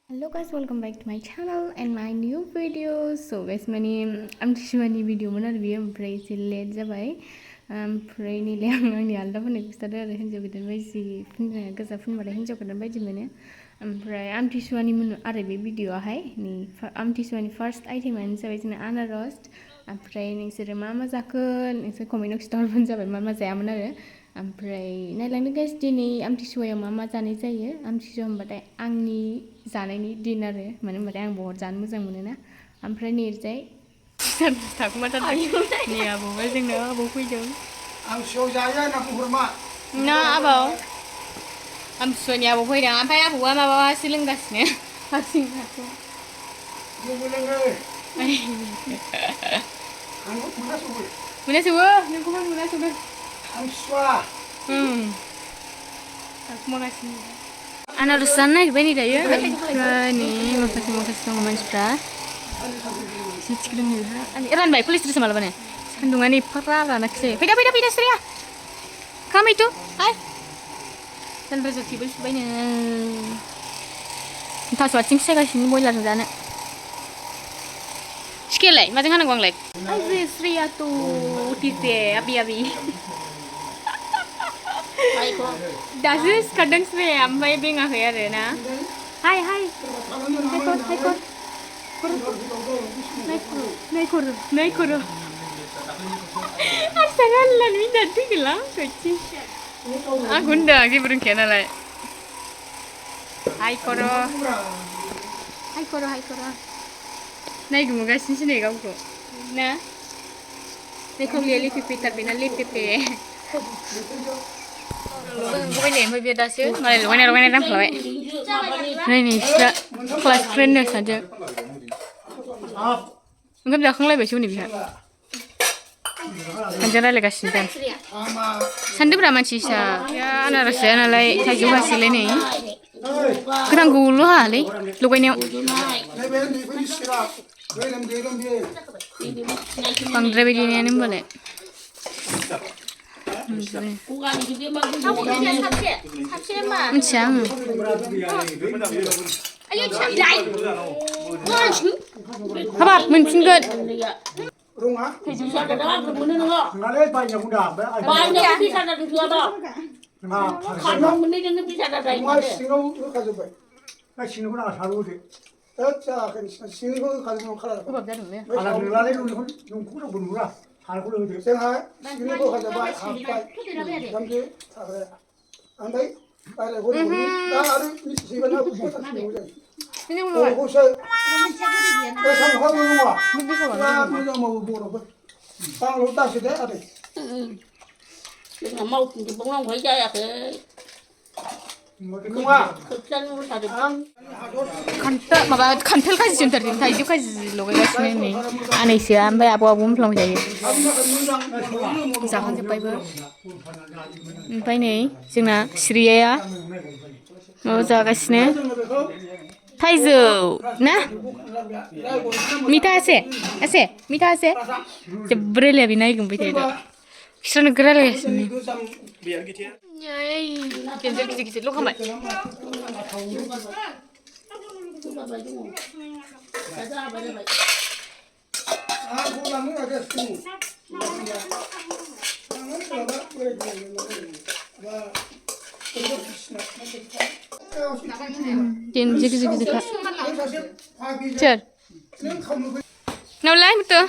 Hello guys, welcome back to my channel and my new video. So guys, माने आमथिसुवानि video मोन आरो बियो ओमफ्राय एसे लेट जाबाय ओमफ्राय नैलाय आंनि आलदा फुननायखौ खिथादों आरो हिन्जाव गोदान बायदि फुननो गोजा फुनबाथाय हिन्जाव गोदान बायदि मोनो ओमफ्राय आमथिसुवानि मोन आरो बे भिडिअआहाय नै आमथिसुवानि फार्स्ट आइटेमानो जाबाय जोंना आनारस ओमफ्राय नोंसोरो मा मा जाखो नोंसोर कमेन्टआव खिथाहरबानो जाबाय मा मा जायामोन आरो ओमफ्राय नायलांदो गाइस दिनै आमथिसुवायाव मा मा जानाय जायो आमथिसुवा होनबाथाय आंनि जानायनि दिन आरो मानो होनबाथाय आं बहुत जानो मोजां मोनोना ओमफ्राय नैजाय थाखुमाथारदों नै आबौआ जोंनाव आबौ फैदों आमथिसुवायाव जाया ना बुहुरमा ना आबौ आमथिसुवानि आबौ फैदों ओमफ्राय आबौआ माबासो लोंगासिनो हारसिं हारसिं जोंबो लोङो आंबो मोनासौबो नोंखौबो मोनासौदों आमथिसुवा थाखुमागासिनो आनारस जानो नागिरबाय नै दायो ओमफ्राय नै माखासे दङ मानसिफ्रा एसे थिखोदों रानबाय पुलिस मालाबानो सान्दुङा नै एफा रानाखिसै फैदा स्रिया खामायथ' हाय सानफ्रासो टेबोल सुबायनो थास' आथिं सायगासिनो बयलारजों जानो सिकेलाय माजों हानांगौ आंलाय आइजो स्रियाथ' उथिसे आबि दासो सिखारदों स्रिया ओमफ्राय बेङाखै आरो ना हाय नायखर harusnya lan minta tinggal kecil aku ndak sih berengkian alay hai koro naik gue guys sini kamu kok nah naik kau lihat lipi tapi na lipi gue nih mau biar dasar malah lu nih rampal wae nih sudah kelas friend saja enggak bisa keng lebih sih bisa Anjara legasin kan. Sandi berapa sisa? Ya anak rasa nalai tajuk hasil ini. Kerang gulu hali, lupa ini. Pang driver ini ni boleh. Mencang. Ayo cakap. Apa? Mencingkat. Runga? Bisa ada apa bener enggak? Enggak ada banyak udah. Banyak bisa ada di sana. Nah, kalau bener ini bisa ada dari mana? Sini lu kasih baik. Nah, sini gua nak saru deh. Kan sini gua kasih mau kalah. Kalah nilai lu nunggu udah bener. Saru lu deh. Sini gua kasih baik. Nanti sabar. Nanti ada gua dulu. Dah ada sih benar gua tak sini gua. Ini mulai. Oh, saya. Saya mau ngomong. Ya, mau boro. Tang lu tak sudah ada. Nggak mau di bengong aja ya ke. Kantel kasih juntar din tahu kasih logo kasih ni. Aneh sih, ambil apa pulang jadi. Jangan sampai ber. Sampai ni, cina Sriya ya. Mau jaga sini. Thaizu, nah, mita ase, mita ase, jebrel ya binai gumpi tidak, kisah negara lagi sini. Nyai, kecil, lo kamai. Tin jik kak. Cer. Nolai betul.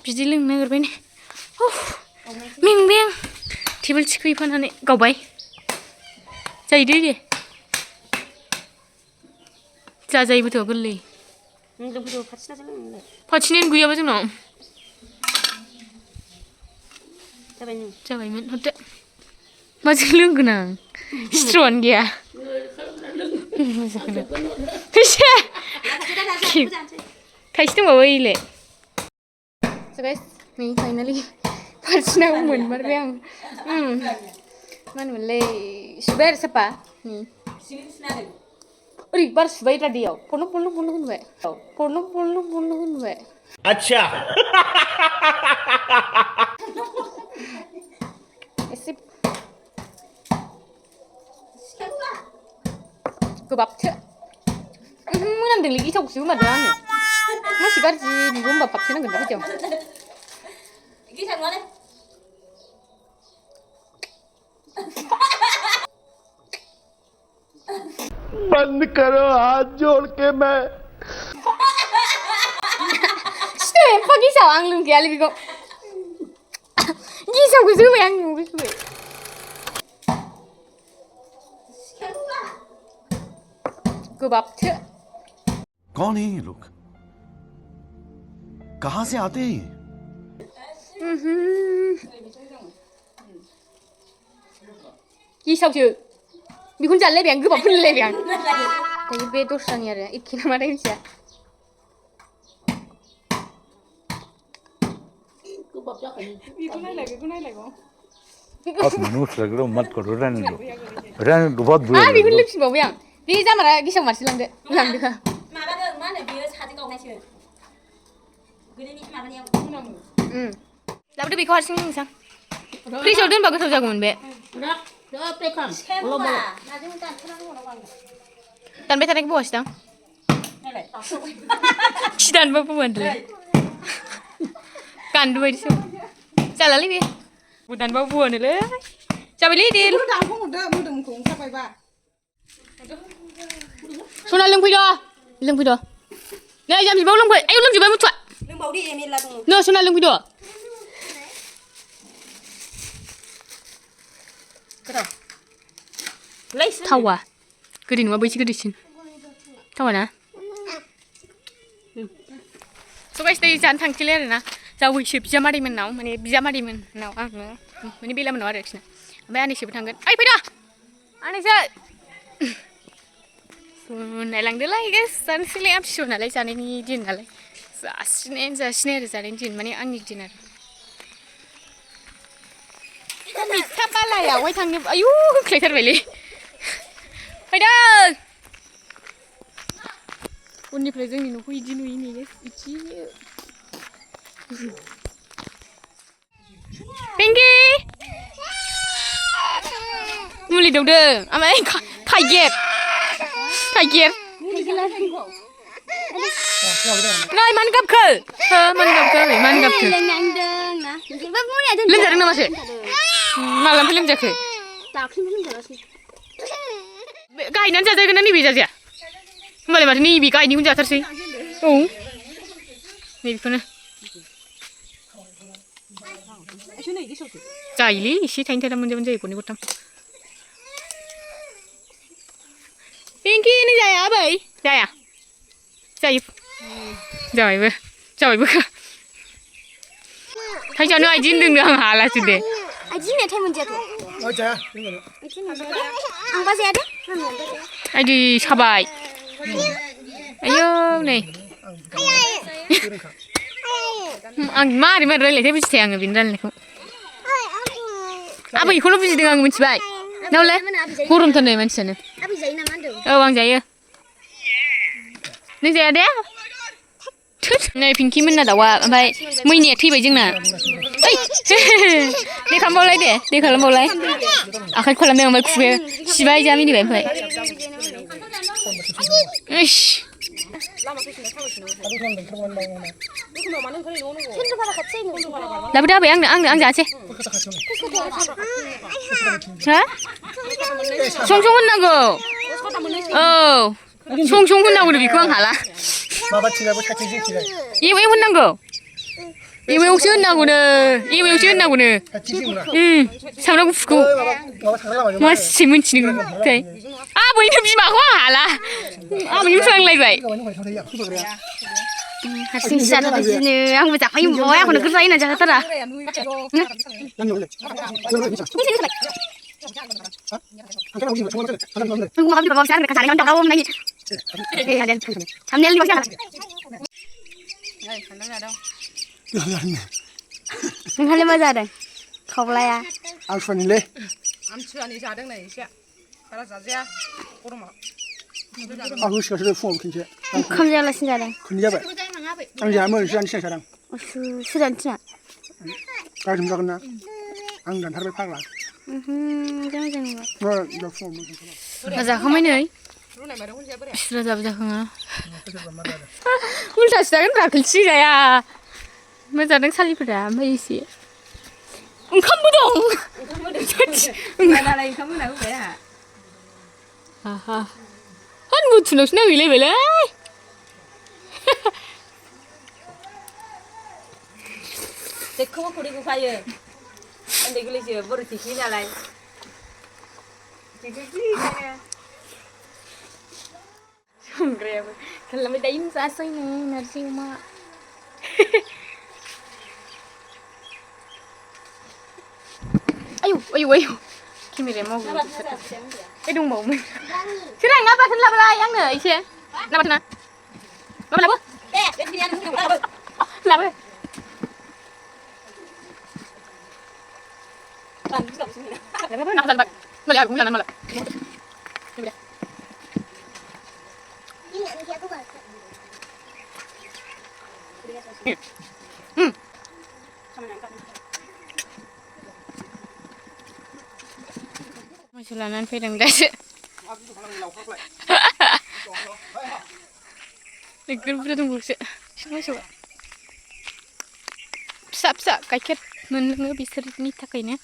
Biji leng nagar bini. Ming. Tibel cikui panane kau bay. Cai deh. Cai betul geli. Pacinin gue apa tuh nom? Cabai men, hote. Macam lu kenang, strong dia. Bisa. Kasih tu bawa ile. So guys, ni finally pasna umun marbiang. Mana mulai suber siapa? Ni. Ori bar subai tadi ya. Puluh hunwe. Puluh hunwe. अच्छा Sip. गोबाबसो मोनामदोंलै गिथावखौसो गोमादों आङो मानसि गाज्रि बिबो होमबा फाबसो नांगोन दा बिदियाव गिथाव नङालै बंद करो हाथ जोड़ के मैं एम्फा गिसाव आं लोंखायालै बेखौ गिसावखौसो होबाय आं नुबाय गोबाबसो कौन है ये लोग कहाँ से आते हैं गिसावसो बेखौनो जालायलायबाय आं गोबाब फोनलायलायबाय आं दायो बे दस्रानि आरो एखे नामाथाय मिथिया आप मनुष्य लग रहे हो मत करो रहने दो बहुत बुरा लग बेखौनो रहा लोंफिनबावबाय आं बे जामारा गिसाव मारसि लांदो माबादों मा होनो बेयो साजों गावनायसो गोलैनि माबानायाव लाबोदो बेखौ हारसिं लोंसां फ्रिजआव दोनबा गोथाव जागौमोन बे दानबाय थानायखौ बावासै दां खि दानबा बावानोलै गान्दु बायदिसो जालालै बे दानबा बावानोलै जाबायलै देल सना लोंफैद' नै जाम्बिबाव लोंफै आयौ लोंजोबबाय मुथुआ लोंबावदे मेरला दङ नो सना लोंफैद' थावा गोदै नङा बैसो गोदैसिन थावा ना सगायसे दै जानो थांसैलाय आरोना जावैसो बिजामादैमोननाव माने बिजामादैमोननाव आङो माने बेलामोननाव आरो बिसिना ओमफ्राय आनैसोबो थांगोन ओइ फैद' आनैसो नायलांदोलाय गेस जानोसैलाय आमथिसुवा नालाय जानायनि दिन नालाय जासिनाय आरो जानायनि दिन माने आंनि दिन आरो मिथा बालायावहाय थांनो आयु होख्लायथारबायलै फैदो उननिफ्राय जोंनि न'खौ इदि नुयै नुयै इदि पिंकी मुलि दौदों ओमफ्राय थाइगिर नै मानो गाबखो लोमजादों नामासो मालानिफ्राय लोमजाखो गायनानै जाजागोन ना नैबे जाजाया होमबालाय माथो नैबे गायनिखौनो जाथारसै औ नैबेखौनो जायोलै एसे थाइनै थाइथाम मोनजाबानो जायो गरनै गरथाम पिंकी नों जाया आबै जाया जायो जाबायबो थाइजानो आइदि होनदोंनो आं हालासो दे आइदि होननाय टाइम मोनजायाथ' आंबा जाया दे आइदि साबाय आयौ नै आं मारै रायलायथाय बुजिथाया आङो बेनि रायलायनायखौ आबैखौल' बुजिदों आं मिथिबाय नावलाय गरमथार नै मानसियानो औ आं जायो नों जाया दे नै पिंकी मोनना दाउआ ओमफ्राय मैनाया थैबाय जोंना ओइ दे खालामबावलाय आखाइ खालामबाय ओमफ्राय खुगाया सिबाय जा मिनिबाय ओमफ्राय इस लाबोदो आबै आं जानोसै हा सं होननांगौ औ सं होननांगौ बेखौ आं हाला एव होननांगौ एवआवसो होननांगौनो सामब्राम गुफुरखौ मासे मिन्थिनो थाय आबैनो बिमाखौ आं हाला आबैनो फोरोंलायबाय हारसिं जाथारसिनो आंबो जाफायो होनबाय आंखौनो गोरजा होननानै जाहोथारा नोंहालाय मा जादों खावलाया आमथिसुवानिलै आमथिसुवानि जादों नै एसे बारा जाजाया गरमाव आं होसिगासिनो फुङाव खनसे ओंखाम जायालासिनो जादों खननै जाबाय आं जायामोन जानो सिगां जादों सोर जानो थिना गाज्रि जागोन ना आं दानथारबाय फाग्ला मा जाखांबाय नै रुनाय माइरंखौ जाया बोराया बिस्रा जाबो जाखाङा सोरबा मा जादों उल्थासो जागोन ब्रा खोलसि जाया मोजां सालिफोरा ओमफ्राय एसे ओंखामबो दं नालाय ओंखाम होना होबाय आहा होन बुथुनावसो नांहैलायबायलै जेखौबो खुदैखौ खायो उन्दै गोरलैसो बर'टेकलि नालाय संग्रायाबो खालामबाय दायो जासै नै नारजि अमा आयौ आयौ आयौ केमेराया मावग्लुंजोबथारदों दंबावोमोन सोरां ना बाथोन लाबोलाय आंनो एसे ना बाथोना माबा लाबो दे बे बियानो लाबो लाबो बानलु लाबोसै ना जाबाय मालाय आगुं लाना मालाय मोसौ लानानै फैदों दासो नोगोर बुरजा दंबावोसो मोसौआ फिसा फिसा गाइखेर मोनलोङो बिसोरनि थाखायनो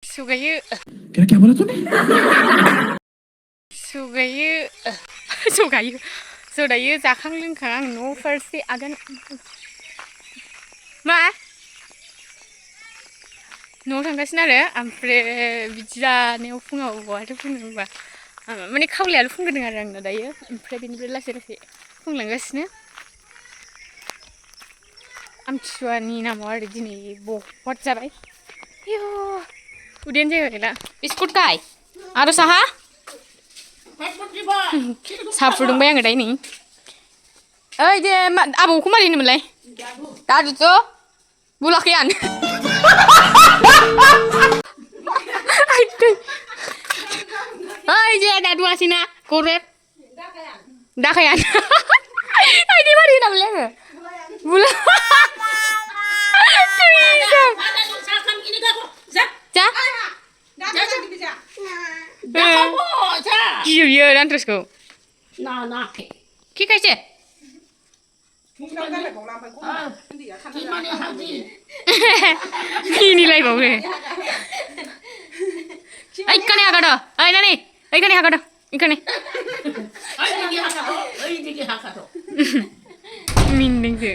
सुगायो सुगायो जाखां लोंखां आं न' फारसे आगान मा न'आव थांगासिनो आरो ओमफ्राय बिदि जानायाव फुङाव बहाथो फुङो होनबा माने खावलायाल' फुंग्रोदों आरो आंना दायो ओमफ्राय बेनिफ्राय लासै लासै फुंलांगासिनो आमथिसुवानि नामाव आरो दिनै बहुत जाबाय आयौ उदैयानो जायगा गैला बिस्कुट गाय आरो साहा साहा फुदुंबाय आङो दायो नै ओइ दे आबौखौ मारै होनोमोनलाय दादुथ' बुलाखै आं ओइ जे दादुआसैना गरे दाखायान आइदि मारै होनामोनलाय आङो बुला गियो बियो रान्ट्रसखौ कि खायसे मिनिलायबावो ओइखाने हागाद' ओइ नानि ओइखाने हागाद' इखाने मिनिदोंसो